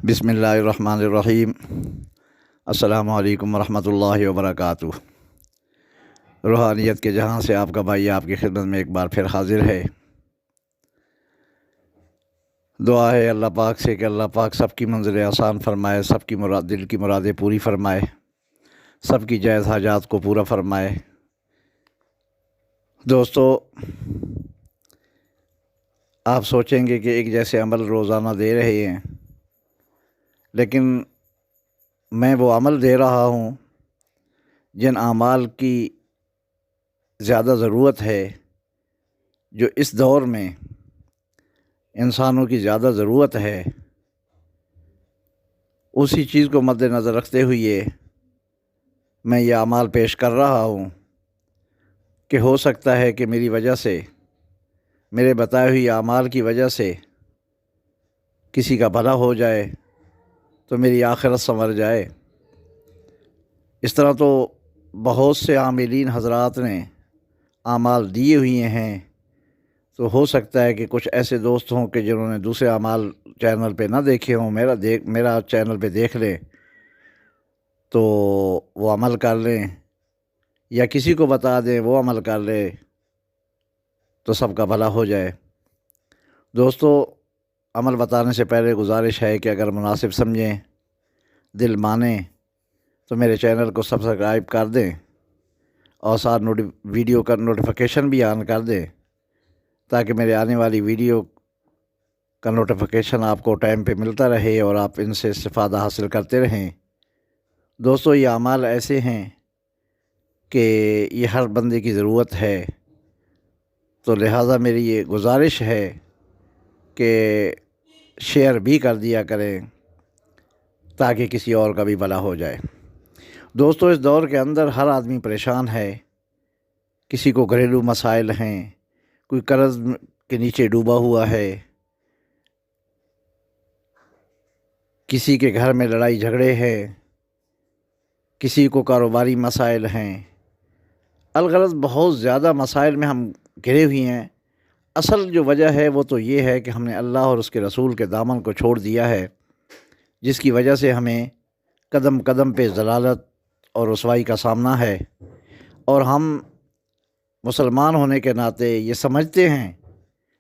بسم اللہ الرحمن الرحیم۔ السلام علیکم ورحمۃ اللہ وبرکاتہ۔ روحانیت کے جہاں سے آپ کا بھائی آپ کی خدمت میں ایک بار پھر حاضر ہے۔ دعا ہے اللہ پاک سے کہ اللہ پاک سب کی منزلیں آسان فرمائے، سب کی دل کی مرادیں پوری فرمائے، سب کی جائز حاجات کو پورا فرمائے۔ دوستو، آپ سوچیں گے کہ ایک جیسے عمل روزانہ دے رہے ہیں، لیکن میں وہ عمل دے رہا ہوں جن اعمال کی زیادہ ضرورت ہے، جو اس دور میں انسانوں کی زیادہ ضرورت ہے، اسی چیز کو مد نظر رکھتے ہوئے میں یہ اعمال پیش کر رہا ہوں کہ ہو سکتا ہے کہ میری وجہ سے، میرے بتائے ہوئے اعمال کی وجہ سے کسی کا بھلا ہو جائے تو میری آخرت سنور جائے۔ اس طرح تو بہت سے عاملین حضرات نے اعمال دیے ہوئے ہیں، تو ہو سکتا ہے کہ کچھ ایسے دوست ہوں کہ جنہوں نے دوسرے اعمال چینل پہ نہ دیکھے ہوں، میرا چینل پہ دیکھ لیں تو وہ عمل کر لیں، یا کسی کو بتا دیں وہ عمل کر لے تو سب کا بھلا ہو جائے۔ دوستو، عمل بتانے سے پہلے گزارش ہے کہ اگر مناسب سمجھیں، دل مانیں تو میرے چینل کو سبسکرائب کر دیں اور ساتھ ویڈیو کا نوٹیفیکیشن بھی آن کر دیں، تاکہ میرے آنے والی ویڈیو کا نوٹیفیکیشن آپ کو ٹائم پہ ملتا رہے اور آپ ان سے استفادہ حاصل کرتے رہیں۔ دوستو، یہ اعمال ایسے ہیں کہ یہ ہر بندے کی ضرورت ہے، تو لہٰذا میری یہ گزارش ہے کہ شیئر بھی کر دیا کریں تاکہ کسی اور کا بھی بھلا ہو جائے۔ دوستو، اس دور کے اندر ہر آدمی پریشان ہے، کسی کو گھریلو مسائل ہیں، کوئی قرض کے نیچے ڈوبا ہوا ہے، کسی کے گھر میں لڑائی جھگڑے ہیں، کسی کو کاروباری مسائل ہیں، الغرض بہت زیادہ مسائل میں ہم گھرے ہوئے ہیں۔ اصل جو وجہ ہے وہ تو یہ ہے کہ ہم نے اللہ اور اس کے رسول کے دامن کو چھوڑ دیا ہے، جس کی وجہ سے ہمیں قدم قدم پہ ضلالت اور رسوائی کا سامنا ہے، اور ہم مسلمان ہونے کے ناطے یہ سمجھتے ہیں،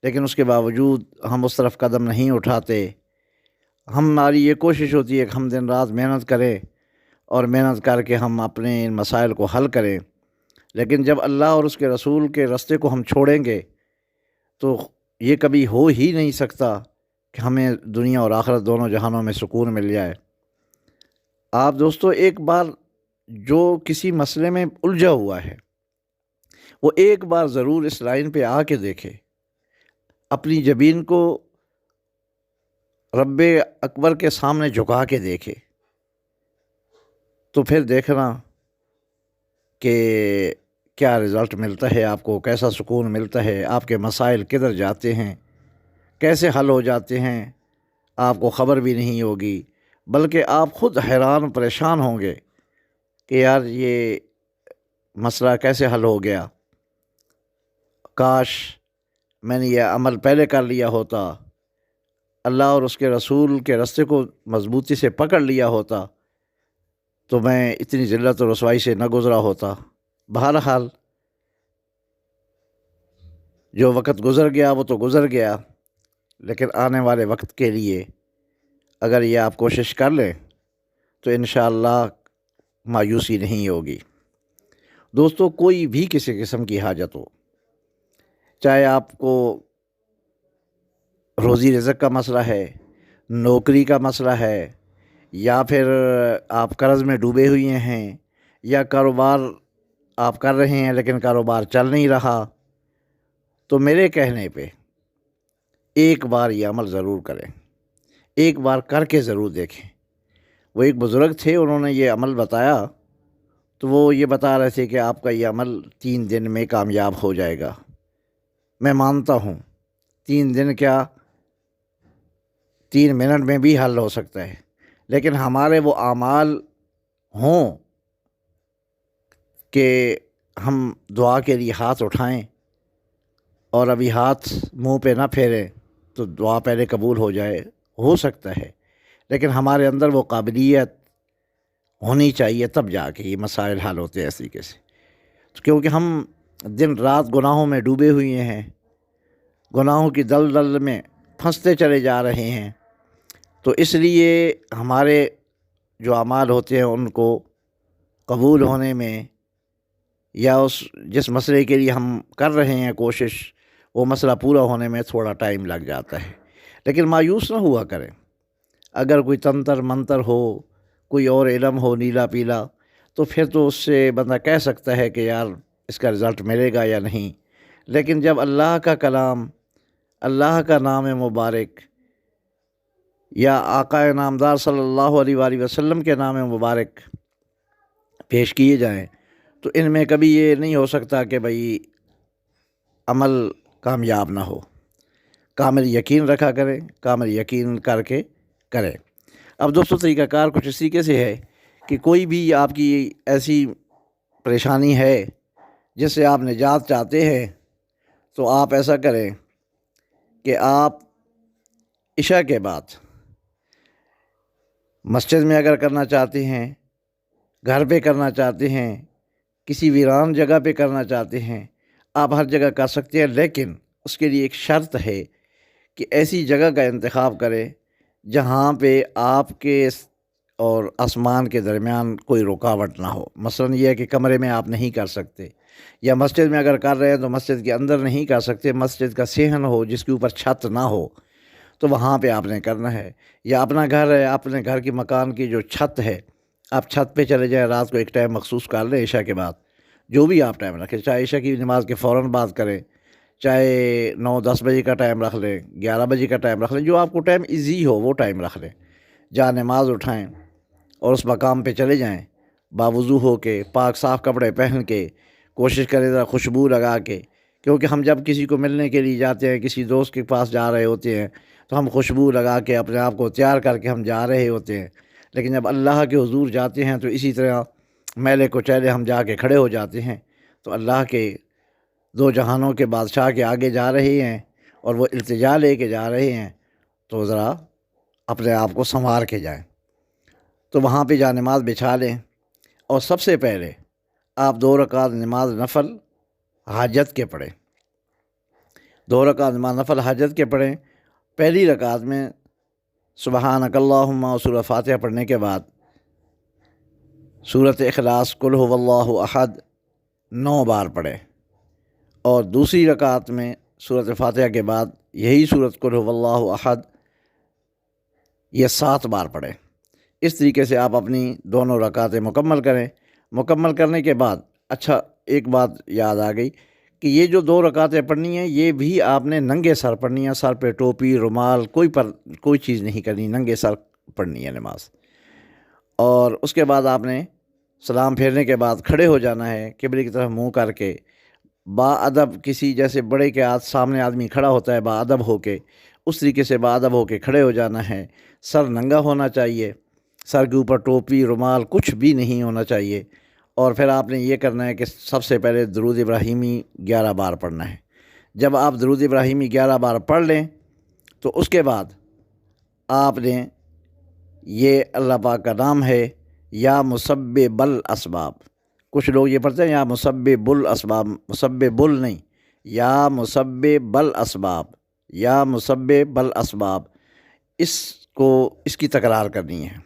لیکن اس کے باوجود ہم اس طرف قدم نہیں اٹھاتے۔ ہماری یہ کوشش ہوتی ہے کہ ہم دن رات محنت کریں اور محنت کر کے ہم اپنے ان مسائل کو حل کریں، لیکن جب اللہ اور اس کے رسول کے راستے کو ہم چھوڑیں گے تو یہ کبھی ہو ہی نہیں سکتا کہ ہمیں دنیا اور آخرت دونوں جہانوں میں سکون مل جائے۔ آپ دوستو، ایک بار جو کسی مسئلے میں الجھا ہوا ہے، وہ ایک بار ضرور اس لائن پہ آ کے دیکھے، اپنی جبین کو رب اکبر کے سامنے جھکا کے دیکھے، تو پھر دیکھنا کہ کیا رزلٹ ملتا ہے، آپ کو کیسا سکون ملتا ہے، آپ کے مسائل کدھر جاتے ہیں، کیسے حل ہو جاتے ہیں، آپ کو خبر بھی نہیں ہوگی، بلکہ آپ خود حیران پریشان ہوں گے کہ یار یہ مسئلہ کیسے حل ہو گیا، کاش میں نے یہ عمل پہلے کر لیا ہوتا، اللہ اور اس کے رسول کے راستے کو مضبوطی سے پکڑ لیا ہوتا تو میں اتنی ذلت و رسوائی سے نہ گزرا ہوتا۔ بہرحال جو وقت گزر گیا وہ تو گزر گیا، لیکن آنے والے وقت کے لیے اگر یہ آپ کوشش کر لیں تو انشاءاللہ مایوسی نہیں ہوگی۔ دوستو، کوئی بھی کسی قسم کی حاجت ہو، چاہے آپ کو روزی رزق کا مسئلہ ہے، نوکری کا مسئلہ ہے، یا پھر آپ قرض میں ڈوبے ہوئے ہیں، یا کاروبار آپ کر رہے ہیں لیکن کاروبار چل نہیں رہا، تو میرے کہنے پہ ایک بار یہ عمل ضرور کریں، ایک بار کر کے ضرور دیکھیں۔ وہ ایک بزرگ تھے، انہوں نے یہ عمل بتایا تو وہ یہ بتا رہے تھے کہ آپ کا یہ عمل 3 دن میں کامیاب ہو جائے گا۔ میں مانتا ہوں 3 دن کیا، 3 منٹ میں بھی حل ہو سکتا ہے، لیکن ہمارے وہ اعمال ہوں کہ ہم دعا کے لیے ہاتھ اٹھائیں اور ابھی ہاتھ منہ پہ نہ پھیریں تو دعا پہلے قبول ہو جائے، ہو سکتا ہے، لیکن ہمارے اندر وہ قابلیت ہونی چاہیے، تب جا کے یہ مسائل حل ہوتے ہیں اس طریقے سے۔ کیونکہ ہم دن رات گناہوں میں ڈوبے ہوئے ہیں، گناہوں کی دلدل میں پھنستے چلے جا رہے ہیں، تو اس لیے ہمارے جو اعمال ہوتے ہیں ان کو قبول ہونے میں، یا جس مسئلے کے لیے ہم کر رہے ہیں کوشش، وہ مسئلہ پورا ہونے میں تھوڑا ٹائم لگ جاتا ہے۔ لیکن مایوس نہ ہوا کریں۔ اگر کوئی تنتر منتر ہو، کوئی اور علم ہو نیلا پیلا، تو پھر تو اس سے بندہ کہہ سکتا ہے کہ یار اس کا رزلٹ ملے گا یا نہیں۔ لیکن جب اللہ کا کلام، اللہ کا نام مبارک، یا آقا نامدار صلی اللہ علیہ وآلہ وسلم کے نام مبارک پیش کیے جائیں، تو ان میں کبھی یہ نہیں ہو سکتا کہ بھئی عمل کامیاب نہ ہو۔ کامل یقین رکھا کریں، کامل یقین کر کے کریں۔ اب دوستو طریقہ کار کچھ اس طریقے سے ہے کہ کوئی بھی آپ کی ایسی پریشانی ہے جس سے آپ نجات چاہتے ہیں، تو آپ ایسا کریں کہ آپ عشاء کے بعد مسجد میں اگر کرنا چاہتے ہیں، گھر پہ کرنا چاہتے ہیں، کسی ویران جگہ پہ کرنا چاہتے ہیں، آپ ہر جگہ کر سکتے ہیں، لیکن اس کے لیے ایک شرط ہے کہ ایسی جگہ کا انتخاب کریں جہاں پہ آپ کے اور آسمان کے درمیان کوئی رکاوٹ نہ ہو۔ مثلا یہ ہے کہ کمرے میں آپ نہیں کر سکتے، یا مسجد میں اگر کر رہے ہیں تو مسجد کے اندر نہیں کر سکتے، مسجد کا صحن ہو جس کے اوپر چھت نہ ہو، تو وہاں پہ آپ نے کرنا ہے۔ یا اپنا گھر ہے، اپنے گھر کی مکان کی جو چھت ہے، آپ چھت پہ چلے جائیں، رات کو ایک ٹائم مخصوص کر لیں عشاء کے بعد، جو بھی آپ ٹائم رکھیں، چاہے عشاء کی نماز کے فوراً بعد کریں، چاہے 9-10 بجے کا ٹائم رکھ لیں، 11 بجے کا ٹائم رکھ لیں، جو آپ کو ٹائم ایزی ہو وہ ٹائم رکھ لیں۔ جہاں نماز اٹھائیں اور اس مقام پہ چلے جائیں، باوضو ہو کے، پاک صاف کپڑے پہن کے، کوشش کریں ذرا خوشبو لگا کے، کیونکہ ہم جب کسی کو ملنے کے لیے جاتے ہیں، کسی دوست کے پاس جا رہے ہوتے ہیں، تو ہم خوشبو لگا کے اپنے آپ کو تیار کر کے ہم جا رہے ہوتے ہیں۔ لیکن جب اللہ کے حضور جاتے ہیں تو اسی طرح میلے کچیلے ہم جا کے کھڑے ہو جاتے ہیں، تو اللہ کے دو جہانوں کے بادشاہ کے آگے جا رہے ہیں اور وہ التجا لے کے جا رہے ہیں، تو ذرا اپنے آپ کو سنوار کے جائیں۔ تو وہاں پہ جا نماز بچھا لیں، اور سب سے پہلے آپ 2 رکعت نماز نفل حاجت کے پڑھیں۔ 2 رکعت نماز نفل حاجت کے پڑھیں۔ پہلی رکعت میں سبحانک اللہم اور سورہ فاتحہ پڑھنے کے بعد سورۃ اخلاص قل هو اللہ احد 9 بار پڑھیں، اور دوسری رکعت میں سورۃ فاتحہ کے بعد یہی سورۃ قل هو اللہ احد یہ 7 بار پڑھیں۔ اس طریقے سے آپ اپنی دونوں رکعتیں مکمل کریں۔ مکمل کرنے کے بعد اچھا ایک بات یاد آ گئی کہ یہ جو 2 رکعتیں پڑھنی ہیں، یہ بھی آپ نے ننگے سر پڑھنی ہیں، سر پہ ٹوپی رومال کوئی چیز نہیں کرنی، ننگے سر پڑھنی ہے نماز۔ اور اس کے بعد آپ نے سلام پھیرنے کے بعد کھڑے ہو جانا ہے، قبلے کی طرف منہ کر کے، با ادب، کسی جیسے بڑے کے سامنے آدمی کھڑا ہوتا ہے با ادب ہو کے، اس طریقے سے با ادب ہو کے کھڑے ہو جانا ہے۔ سر ننگا ہونا چاہیے، سر کے اوپر ٹوپی رومال کچھ بھی نہیں ہونا چاہیے۔ اور پھر آپ نے یہ کرنا ہے کہ سب سے پہلے درود ابراہیمی 11 بار پڑھنا ہے۔ جب آپ درود ابراہیمی 11 بار پڑھ لیں تو اس کے بعد آپ نے یہ اللہ پاک کا نام ہے یا مسبب الاسباب، کچھ لوگ یہ پڑھتے ہیں یا مسبب الاسباب، مسبب نہیں، یا مسبب الاسباب، یا مسبب الاسباب، اس کی تکرار کرنی ہے۔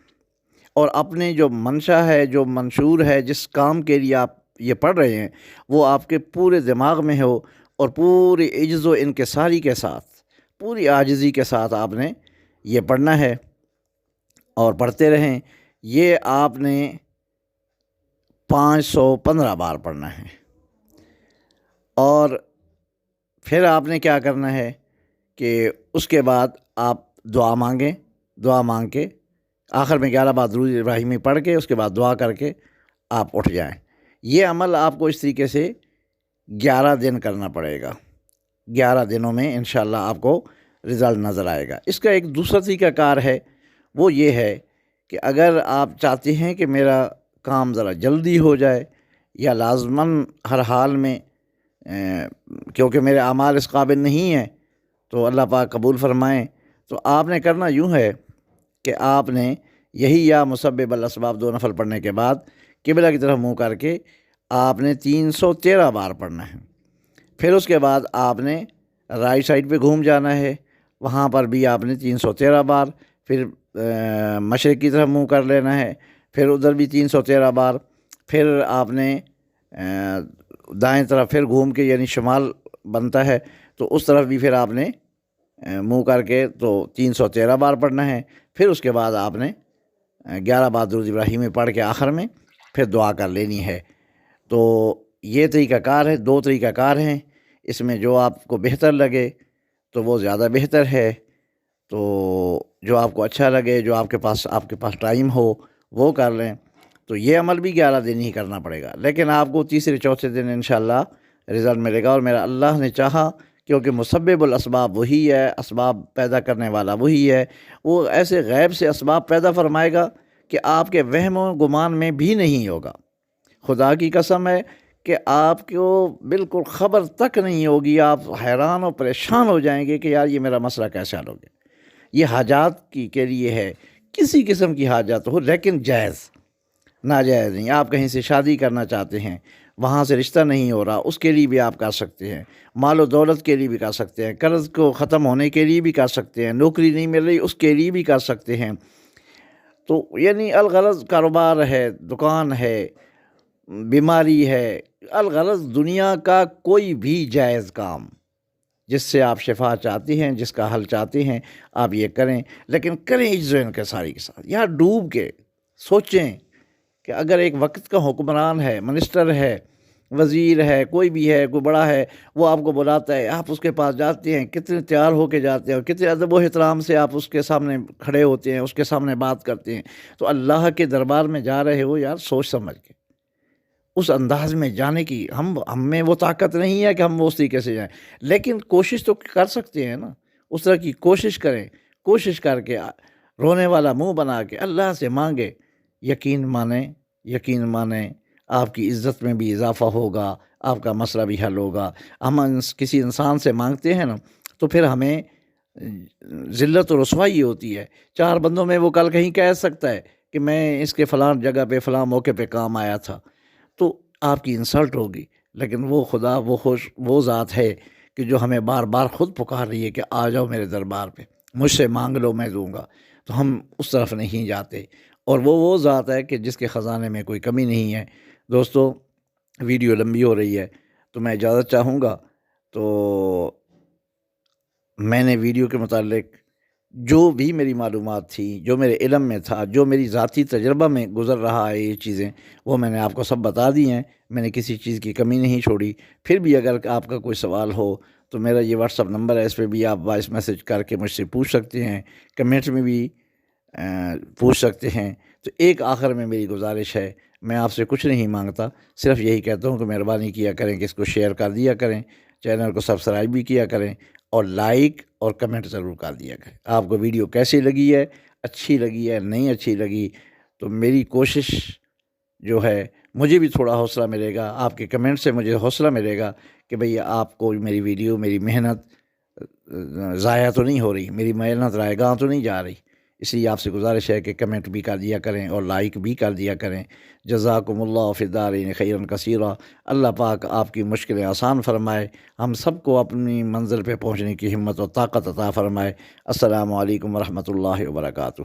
اور اپنے جو منشا ہے، جو منشور ہے، جس کام کے لیے آپ یہ پڑھ رہے ہیں، وہ آپ کے پورے دماغ میں ہو، اور پوری عجز و انکساری کے ساتھ، پوری عاجزی کے ساتھ آپ نے یہ پڑھنا ہے، اور پڑھتے رہیں۔ یہ آپ نے 515 بار پڑھنا ہے۔ اور پھر آپ نے کیا کرنا ہے کہ اس کے بعد آپ دعا مانگیں، دعا مانگ کے آخر میں 11 بار درود ابراہیمی پڑھ کے اس کے بعد دعا کر کے آپ اٹھ جائیں۔ یہ عمل آپ کو اس طریقے سے 11 دن کرنا پڑے گا۔ 11 دنوں میں انشاءاللہ آپ کو رزلٹ نظر آئے گا۔ اس کا ایک دوسرا طریقہ کار ہے، وہ یہ ہے کہ اگر آپ چاہتے ہیں کہ میرا کام ذرا جلدی ہو جائے، یا لازماً ہر حال میں کیونکہ میرے اعمال اس قابل نہیں ہیں تو اللہ پاک قبول فرمائیں، تو آپ نے کرنا یوں ہے کہ آپ نے یہی یا مسبب الاسباب 2 نفل پڑھنے کے بعد قبلہ کی طرف منہ کر کے آپ نے 313 بار پڑھنا ہے۔ پھر اس کے بعد آپ نے رائٹ سائڈ پہ گھوم جانا ہے، وہاں پر بھی آپ نے 313 بار، پھر مشرق کی طرف منہ کر لینا ہے، پھر ادھر بھی 313 بار، پھر آپ نے دائیں طرف پھر گھوم کے، یعنی شمال بنتا ہے تو اس طرف بھی پھر آپ نے منہ کر کے تو 313 بار پڑھنا ہے۔ پھر اس کے بعد آپ نے 11 بار درود ابراہیمی پڑھ کے آخر میں پھر دعا کر لینی ہے۔ تو یہ طریقہ کار ہے، 2 طریقہ کار ہیں، اس میں جو آپ کو بہتر لگے تو وہ زیادہ بہتر ہے، تو جو آپ کو اچھا لگے، جو آپ کے پاس ٹائم ہو وہ کر لیں۔ تو یہ عمل بھی 11 دن ہی کرنا پڑے گا، لیکن آپ کو تیسرے چوتھے دن انشاءاللہ رزلٹ ملے گا، اور میرا اللہ نے چاہا، کیونکہ مسبب الاسباب وہی ہے، اسباب پیدا کرنے والا وہی ہے، وہ ایسے غیب سے اسباب پیدا فرمائے گا کہ آپ کے وہم و گمان میں بھی نہیں ہوگا۔ خدا کی قسم ہے کہ آپ کو بالکل خبر تک نہیں ہوگی، آپ حیران و پریشان ہو جائیں گے کہ یار یہ میرا مسئلہ کیسے حل ہو گیا۔ یہ حاجات کے لیے ہے، کسی قسم کی حاجات ہو، لیکن جائز، ناجائز نہیں۔ آپ کہیں سے شادی کرنا چاہتے ہیں، وہاں سے رشتہ نہیں ہو رہا، اس کے لیے بھی آپ کر سکتے ہیں، مال و دولت کے لیے بھی کر سکتے ہیں، قرض کو ختم ہونے کے لیے بھی کر سکتے ہیں، نوکری نہیں مل رہی اس کے لیے بھی کر سکتے ہیں۔ تو یعنی الغرض کاروبار ہے، دکان ہے، بیماری ہے، الغرض دنیا کا کوئی بھی جائز کام جس سے آپ شفا چاہتے ہیں، جس کا حل چاہتے ہیں، آپ یہ کریں، لیکن کریں اس ذہن کے ساری کے ساتھ، یا ڈوب کے سوچیں کہ اگر ایک وقت کا حکمران ہے، منسٹر ہے، وزیر ہے، کوئی بھی ہے، کوئی بڑا ہے، وہ آپ کو بلاتا ہے، آپ اس کے پاس جاتے ہیں، کتنے تیار ہو کے جاتے ہیں، اور کتنے ادب و احترام سے آپ اس کے سامنے کھڑے ہوتے ہیں، اس کے سامنے بات کرتے ہیں، تو اللہ کے دربار میں جا رہے ہو یار، سوچ سمجھ کے اس انداز میں جانے کی، ہم میں وہ طاقت نہیں ہے کہ ہم وہ اس طریقے سے جائیں، لیکن کوشش تو کر سکتے ہیں نا، اس طرح کی کوشش کریں، کوشش کر کے رونے والا منہ بنا کے اللہ سے مانگے، یقین مانیں آپ کی عزت میں بھی اضافہ ہوگا، آپ کا مسئلہ بھی حل ہوگا۔ ہم کسی انسان سے مانگتے ہیں نا تو پھر ہمیں ذلت و رسوائی ہوتی ہے، 4 بندوں میں وہ کل کہیں کہہ سکتا ہے کہ میں اس کے فلاں جگہ پہ فلاں موقع پہ کام آیا تھا، تو آپ کی انسلٹ ہوگی، لیکن وہ خدا، وہ ذات ہے کہ جو ہمیں بار بار خود پکار رہی ہے کہ آ جاؤ میرے دربار پہ، مجھ سے مانگ لو میں دوں گا، تو ہم اس طرف نہیں جاتے، اور وہ ذات ہے کہ جس کے خزانے میں کوئی کمی نہیں ہے۔ دوستو، ویڈیو لمبی ہو رہی ہے تو میں اجازت چاہوں گا، تو میں نے ویڈیو کے متعلق جو بھی میری معلومات تھی، جو میرے علم میں تھا، جو میری ذاتی تجربہ میں گزر رہا ہے، یہ چیزیں وہ میں نے آپ کو سب بتا دی ہیں، میں نے کسی چیز کی کمی نہیں چھوڑی۔ پھر بھی اگر آپ کا کوئی سوال ہو تو میرا یہ واٹس اپ نمبر ہے، اس پہ بھی آپ وائس میسج کر کے مجھ سے پوچھ سکتے ہیں، کمنٹ میں بھی پوچھ سکتے ہیں۔ تو ایک آخر میں میری گزارش ہے، میں آپ سے کچھ نہیں مانگتا، صرف یہی کہتا ہوں کہ مہربانی کیا کریں کہ اس کو شیئر کر دیا کریں، چینل کو سبسکرائب بھی کیا کریں، اور لائک اور کمنٹ ضرور کر دیا کریں۔ آپ کو ویڈیو کیسی لگی ہے، اچھی لگی ہے، نہیں اچھی لگی، تو میری کوشش جو ہے، مجھے بھی تھوڑا حوصلہ ملے گا، آپ کے کمنٹ سے مجھے حوصلہ ملے گا کہ بھئی آپ کو میری ویڈیو، میری محنت ضائع تو نہیں ہو رہی، میری محنت رائے گاہ تو نہیں جا رہی۔ اس لیے آپ سے گزارش ہے کہ کمنٹ بھی کر دیا کریں اور لائک بھی کر دیا کریں۔ جزاکم اللہ فی الدارین خیرا کثیرا۔ اللہ پاک آپ کی مشکلیں آسان فرمائے، ہم سب کو اپنی منزل پہ پہنچنے کی ہمت و طاقت عطا فرمائے۔ السلام علیکم ورحمۃ اللہ وبرکاتہ۔